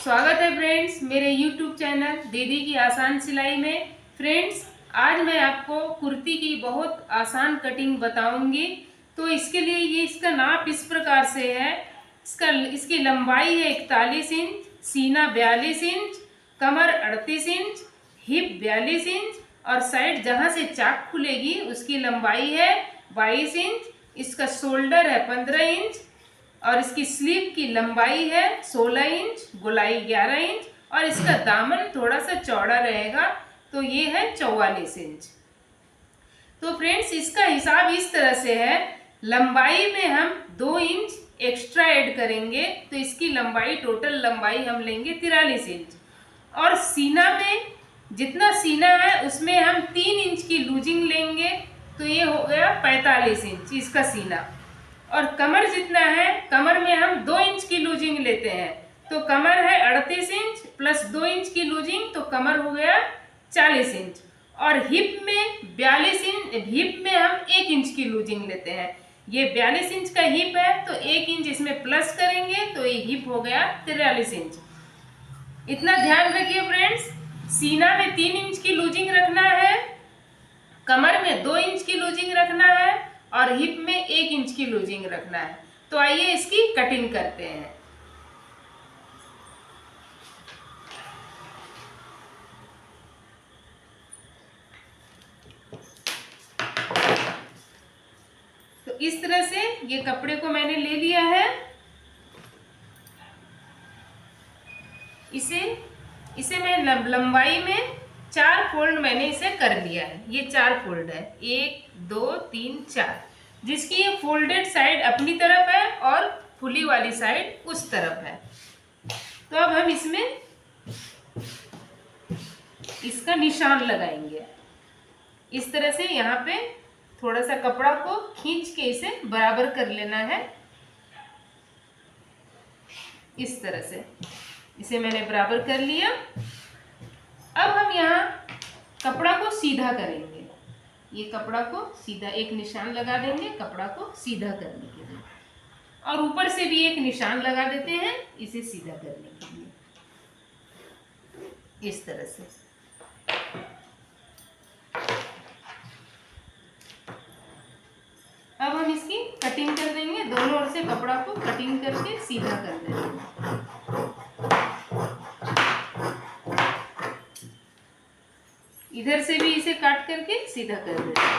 स्वागत है फ्रेंड्स मेरे YouTube चैनल दीदी की आसान सिलाई में। फ्रेंड्स, आज मैं आपको कुर्ती की बहुत आसान कटिंग बताऊंगी। तो इसके लिए ये इसका नाप इस प्रकार से है। इसकी लंबाई है 41 इंच, सीना 42 इंच, कमर 38 इंच, हिप 42 इंच और साइड जहाँ से चाक खुलेगी उसकी लंबाई है 22 इंच। इसका शोल्डर है 15 इंच और इसकी स्लीव की लंबाई है 16 इंच, गोलाई 11 इंच और इसका दामन थोड़ा सा चौड़ा रहेगा, तो ये है 44 इंच। तो फ्रेंड्स, इसका हिसाब इस तरह से है। लंबाई में हम 2 इंच एक्स्ट्रा ऐड करेंगे, तो इसकी लंबाई टोटल लंबाई हम लेंगे 43 इंच। और सीना में जितना सीना है उसमें हम 3 इंच की लूजिंग लेंगे, तो ये हो गया 45 इंच इसका सीना। और कमर जितना है, कमर में हम 2 इंच की लूजिंग लेते हैं, तो कमर है 38 इंच प्लस 2 इंच की लूजिंग, तो कमर हो गया 40 इंच। और हिप में 42 इंच, हिप में हम 1 इंच की लूजिंग लेते हैं। ये 42 इंच का हिप है, तो 1 इंच इसमें प्लस करेंगे, तो ये हिप हो गया 43 इंच। इतना ध्यान रखिए फ्रेंड्स, सीना में 3 इंच की लूजिंग रखना है, कमर में 2 इंच की लूजिंग रखना है और हिप में 1 इंच की लूजिंग रखना है। तो आइए इसकी कटिंग करते हैं। तो इस तरह से ये कपड़े को मैंने ले लिया है। इसे मैं लंबाई में 4 फोल्ड मैंने इसे कर लिया है। ये 4 फोल्ड है, 1 2 3 4, जिसकी ये फोल्डेड साइड अपनी तरफ है और खुली वाली साइड उस तरफ है। तो अब हम इसमें इसका निशान लगाएंगे। इस तरह से यहाँ पे थोड़ा सा कपड़ा को खींच के इसे बराबर कर लेना है। इस तरह से इसे मैंने बराबर कर लिया। अब हम यहाँ कपड़ा को सीधा करेंगे। ये कपड़ा को सीधा एक निशान लगा देंगे, कपड़ा को सीधा करने के लिए, और ऊपर से भी एक निशान लगा देते हैं इसे सीधा करने के लिए, इस तरह से। अब हम इसकी कटिंग कर देंगे, दोनों ओर से कपड़ा को कटिंग करके सीधा कर देंगे। इधर से भी इसे काट करके सीधा कर देते हैं।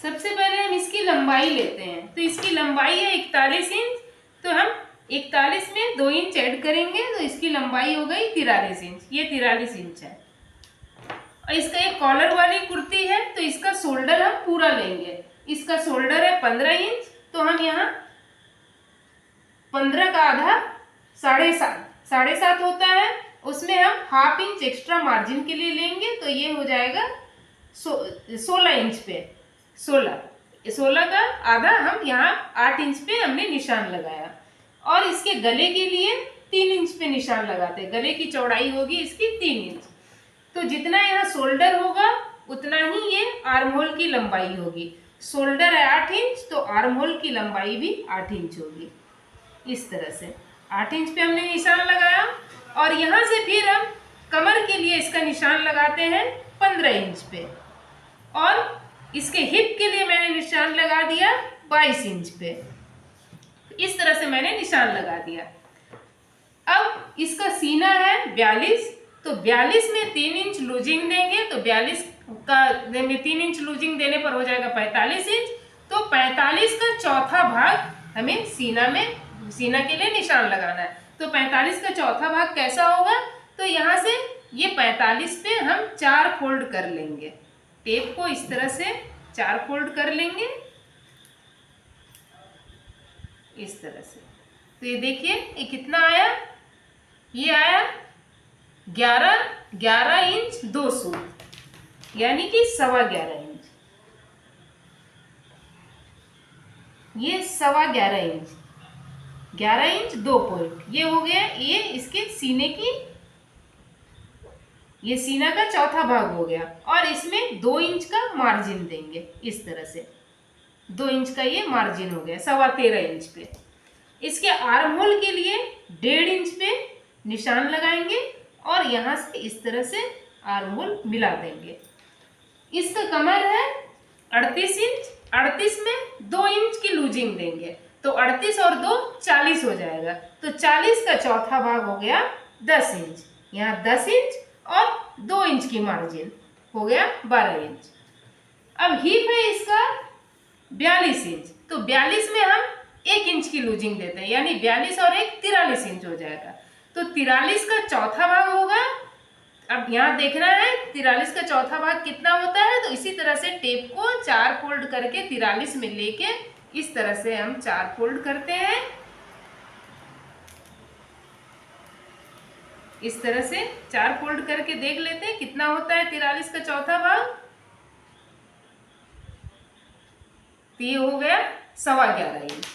सबसे पहले हम इसकी लंबाई लेते हैं। तो इसकी लंबाई है 41 इंच, तो हम 41 में 2 इंच ऐड करेंगे, तो इसकी लंबाई हो गई 43 इंच। ये 43 इंच है। और इसका एक कॉलर वाली कुर्ती है, तो इसका शोल्डर हम पूरा लेंगे। इसका शोल्डर है 15 इंच, तो हम यहाँ 15 का आधा 7.5 होता है, उसमें हम ½ इंच एक्स्ट्रा मार्जिन के लिए लेंगे, तो ये हो जाएगा 16 इंच पे। 16 का आधा हम यहाँ 8 इंच पे हमने निशान लगाया। और इसके गले के लिए 3 इंच पे निशान लगाते हैं। गले की चौड़ाई होगी इसकी 3 इंच। तो जितना यहाँ शोल्डर होगा उतना ही ये आर्म होल की लंबाई होगी। शोल्डर है 8 इंच, तो आर्म होल की लंबाई भी 8 इंच होगी। इस तरह से 8 इंच पे हमने निशान लगाया। और यहाँ से फिर हम कमर के लिए इसका निशान लगाते हैं 15 इंच पे। और इसके हिप के लिए मैंने निशान लगा दिया 22 इंच पे। इस तरह से मैंने निशान लगा दिया। अब इसका सीना है 42, तो 42 में 3 इंच लूजिंग देंगे, तो 42 का में 3 इंच लूजिंग देने पर हो जाएगा 45 इंच। तो 45 का चौथा भाग हमें सीना के लिए निशान लगाना है। तो 45 का चौथा भाग कैसा होगा? तो यहाँ से ये 45 पे हम 4 फोल्ड कर लेंगे। टेप को इस तरह से 4 फोल्ड कर लेंगे, इस तरह से। तो ये देखिए ये कितना आया? ये आया 11 इंच 2 सूत, यानी कि 11.25 इंच। ये 11.25 इंच, 11 इंच 2 पॉइंट, ये हो गया ये इसके सीने की ये सीना का चौथा भाग हो गया और इसमें 2 इंच का मार्जिन देंगे। इस तरह से 2 इंच का ये मार्जिन हो गया, 13.25 इंच पे। इसके आर्म होल के लिए 1.5 इंच पे निशान लगाएंगे और यहाँ से इस तरह से आर्म होल मिला देंगे। इसका कमर है 38 इंच, 38 में 2 इंच की लूजिंग देंगे तो 38 और 2 40 हो जाएगा। तो 40 का चौथा भाग हो गया 10 इंच, यहाँ 10 इंच और 2 इंच की मार्जिन हो गया 12 इंच। अब हिप है इसका 42 इंच, तो 42 में हम 1 इंच की लूजिंग देते हैं, यानी 42 और 1 43 इंच हो जाएगा। तो 43 का चौथा भाग होगा। अब यहाँ देखना है 43 का चौथा भाग कितना होता है, तो इसी तरह से टेप को 4 फोल्ड करके 43 में लेके इस तरह से हम 4 फोल्ड करते हैं। इस तरह से 4 फोल्ड करके देख लेते हैं कितना होता है 43 का चौथा भाग। तो ये हो गया 11.25 इंच।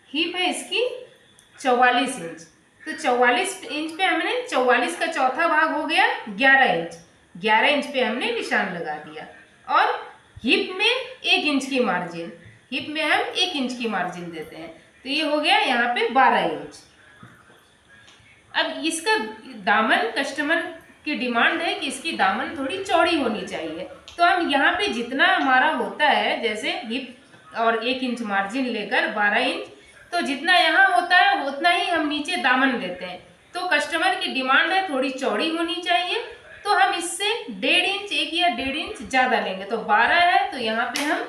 हिप है इसकी 44 इंच, तो 44 इंच पे हमने 44 का चौथा भाग हो गया 11 इंच, 11 इंच पे हमने निशान लगा दिया। और हिप में 1 इंच की मार्जिन, हिप में हम 1 इंच की मार्जिन देते हैं, तो ये हो गया यहाँ पे 12 इंच। अब इसका दामन, कस्टमर की डिमांड है कि इसकी दामन थोड़ी चौड़ी होनी चाहिए, तो हम यहाँ पे जितना हमारा होता है, जैसे हिप और 1 इंच मार्जिन लेकर 12 इंच, तो जितना यहाँ होता है उतना ही हम नीचे दामन देते हैं। तो कस्टमर की डिमांड है थोड़ी चौड़ी होनी चाहिए, तो हम इससे 1.5 इंच, 1 या 1.5 इंच ज़्यादा लेंगे। तो 12 है तो यहाँ पे हम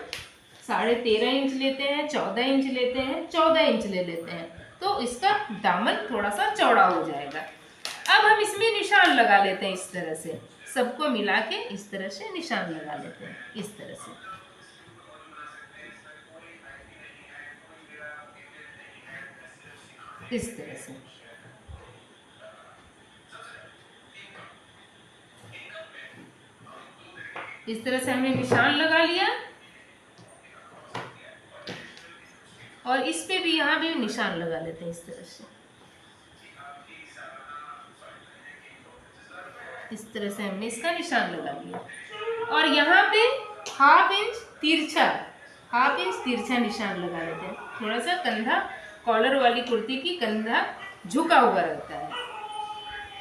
13.5 इंच लेते हैं, 14 इंच लेते हैं, 14 इंच ले लेते हैं, तो इसका दामन थोड़ा सा चौड़ा हो जाएगा। अब हम इसमें निशान लगा लेते हैं, इस तरह से सबको मिला के इस तरह से निशान लगा लेते हैं, इस तरह से। इस तरह से इस तरह से हमने निशान लगा लिया और इस पे भी, यहाँ भी निशान लगा लेते हैं, इस तरह से। इस तरह से हमने इसका निशान लगा लिया और यहाँ पे 1/2 इंच तिरछा निशान लगा लेते हैं। थोड़ा सा कंधा, कॉलर वाली कुर्ती की कंधा झुका हुआ रहता है।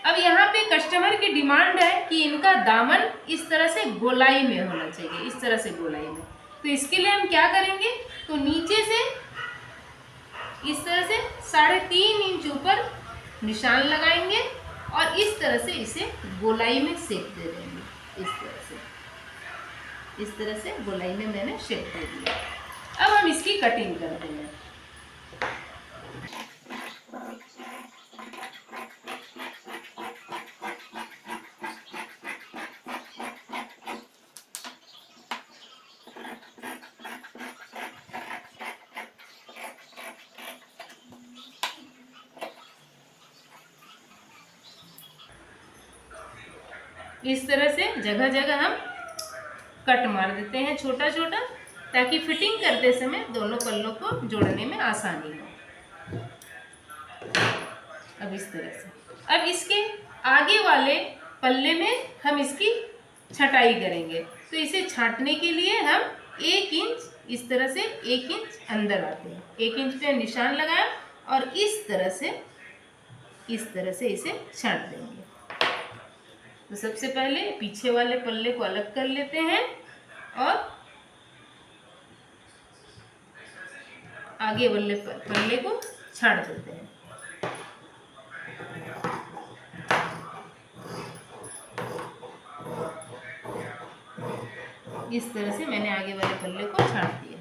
अब यहाँ पे कस्टमर की डिमांड है कि इनका दामन इस तरह से गोलाई में होना चाहिए, इस तरह से गोलाई में। तो इसके लिए हम क्या करेंगे, तो नीचे से इस तरह से 3.5 इंच ऊपर निशान लगाएंगे और इस तरह से इसे गोलाई में शेप दे देंगे। इस तरह से गोलाई में मैंने शेप दे दिया। अब हम इसकी कटिंग करते हैं। इस तरह से जगह जगह हम कट मार देते हैं छोटा छोटा, ताकि फिटिंग करते समय दोनों पल्लों को जोड़ने में आसानी हो। अब इस तरह से, अब इसके आगे वाले पल्ले में हम इसकी छटाई करेंगे। तो इसे छांटने के लिए हम 1 इंच, इस तरह से 1 इंच अंदर आते हैं, 1 इंच पे निशान लगाया और इस तरह से इसे छांट देंगे। तो सबसे पहले पीछे वाले पल्ले को अलग कर लेते हैं और आगे वाले पल्ले को छांट देते हैं। इस तरह से मैंने आगे वाले पल्ले को छांट दिया।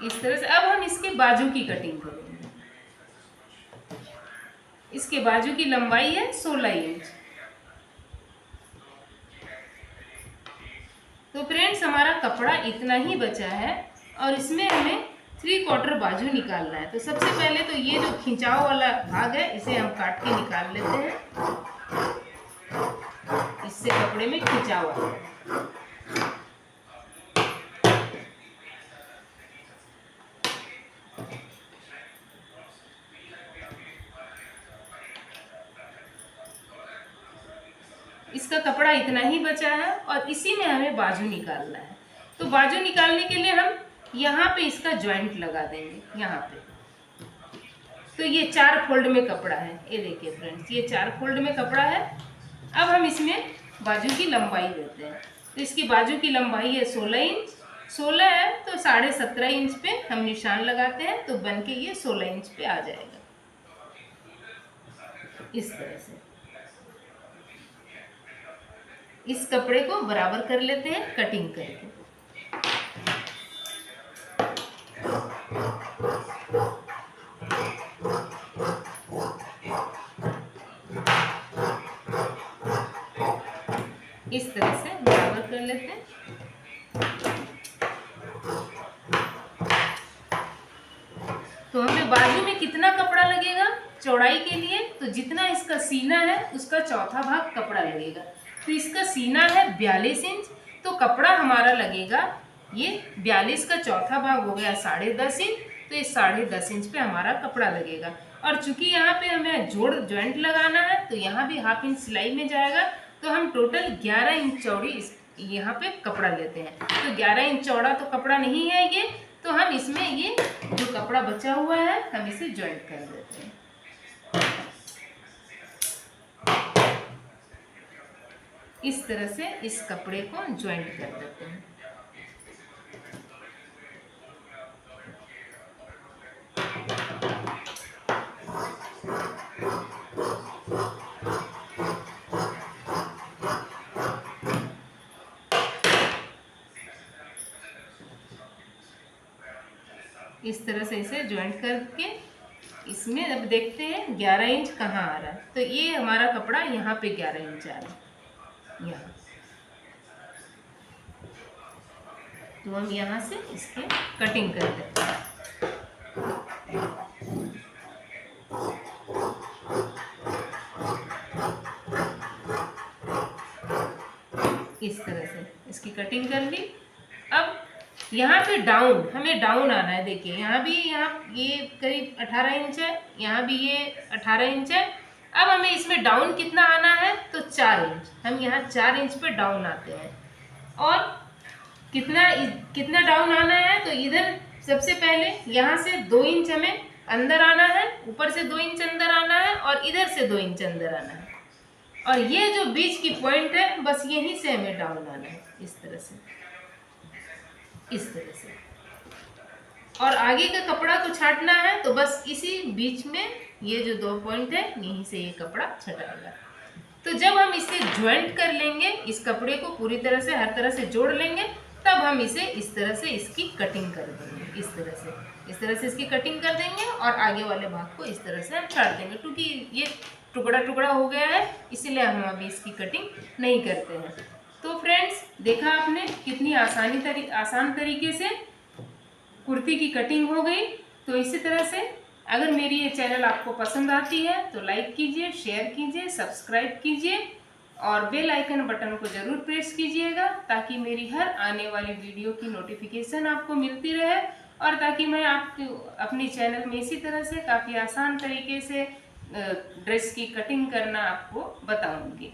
इस तरह से अब हम इसके बाजू की कटिंग करेंगे। इसके बाजू की लंबाई है 16 इंच। तो फ्रेंड्स हमारा कपड़ा इतना ही बचा है और इसमें हमें 3/4 बाजू निकालना है। तो सबसे पहले तो ये जो खिंचाव वाला भाग है इसे हम काट के निकाल लेते हैं। इससे कपड़े में खिंचाव आता है। इसका कपड़ा इतना ही बचा है और इसी में हमें बाजू निकालना है। तो बाजू निकालने के लिए हम यहाँ पे इसका जॉइंट लगा देंगे यहाँ पे। तो ये 4 फोल्ड में कपड़ा है, ये देखिए फ्रेंड्स, ये 4 फोल्ड में कपड़ा है। अब हम इसमें बाजू की लंबाई देते हैं। तो इसकी बाजू की लंबाई है 16 इंच। 16 है तो 17.5 इंच पे हम निशान लगाते हैं, तो बन के ये 16 इंच पे आ जाएगा इस तरह से। इस कपड़े को बराबर कर लेते हैं कटिंग करके। इस तरह से बराबर कर लेते हैं। तो हमें बाजू में कितना कपड़ा लगेगा चौड़ाई के लिए, तो जितना इसका सीना है उसका चौथा भाग कपड़ा लगेगा। तो इसका सीना है 42 इंच, तो कपड़ा हमारा लगेगा ये 42 का चौथा भाग हो गया 10.5 इंच। तो ये 10.5 इंच पे हमारा कपड़ा लगेगा। और चूंकि यहाँ पे हमें जॉइंट लगाना है तो यहाँ भी 1/2 इंच सिलाई में जाएगा। तो हम टोटल 11 इंच चौड़ी यहाँ पे कपड़ा लेते हैं। तो 11 इंच चौड़ा तो कपड़ा नहीं है ये, तो हम इसमें ये जो कपड़ा बचा हुआ है हम इसे जॉइंट कर देते हैं। इस तरह से इस कपड़े को जॉइंट कर देते हैं। इस तरह से इसे जॉइंट करके इसमें अब देखते हैं 11 इंच कहाँ आ रहा है। तो ये हमारा कपड़ा यहाँ पे 11 इंच आ रहा है यहाँ। तो हम यहाँ से इसके कटिंग कर देते हैं। इस तरह से इसकी कटिंग कर ली। अब यहाँ पे डाउन, हमें डाउन आना है। देखिए यहाँ भी, यहाँ ये करीब 18 इंच है, यहाँ भी ये 18 इंच है। अब हमें इसमें डाउन कितना आना है, तो 4 इंच। हम यहाँ 4 इंच पे डाउन आते हैं। और कितना डाउन आना है, तो इधर सबसे पहले यहाँ से 2 इंच हमें अंदर आना है, ऊपर से 2 इंच अंदर आना है और इधर से 2 इंच अंदर आना है। और ये जो बीच की पॉइंट है बस यहीं से हमें डाउन आना है, इस तरह से, इस तरह से। और आगे का कपड़ा को छाटना है तो बस इसी बीच में ये जो 2 पॉइंट है यहीं से ये कपड़ा छटाएगा। तो जब हम इसे ज्वाइंट कर लेंगे, इस कपड़े को पूरी तरह से हर तरह से जोड़ लेंगे, तब हम इसे इस तरह से इसकी कटिंग कर देंगे। इस तरह से इसकी कटिंग कर देंगे और आगे वाले भाग को इस तरह से हम छाट देंगे। क्योंकि ये टुकड़ा टुकड़ा हो गया है इसलिए हम अभी इसकी कटिंग नहीं करते हैं। तो फ्रेंड्स, देखा आपने कितनी आसान तरीके से कुर्ती की कटिंग हो गई। तो इसी तरह से अगर मेरी ये चैनल आपको पसंद आती है तो लाइक कीजिए, शेयर कीजिए, सब्सक्राइब कीजिए और बेल आइकन बटन को ज़रूर प्रेस कीजिएगा ताकि मेरी हर आने वाली वीडियो की नोटिफिकेशन आपको मिलती रहे और ताकि मैं आपको अपनी चैनल में इसी तरह से काफ़ी आसान तरीके से ड्रेस की कटिंग करना आपको बताऊंगी।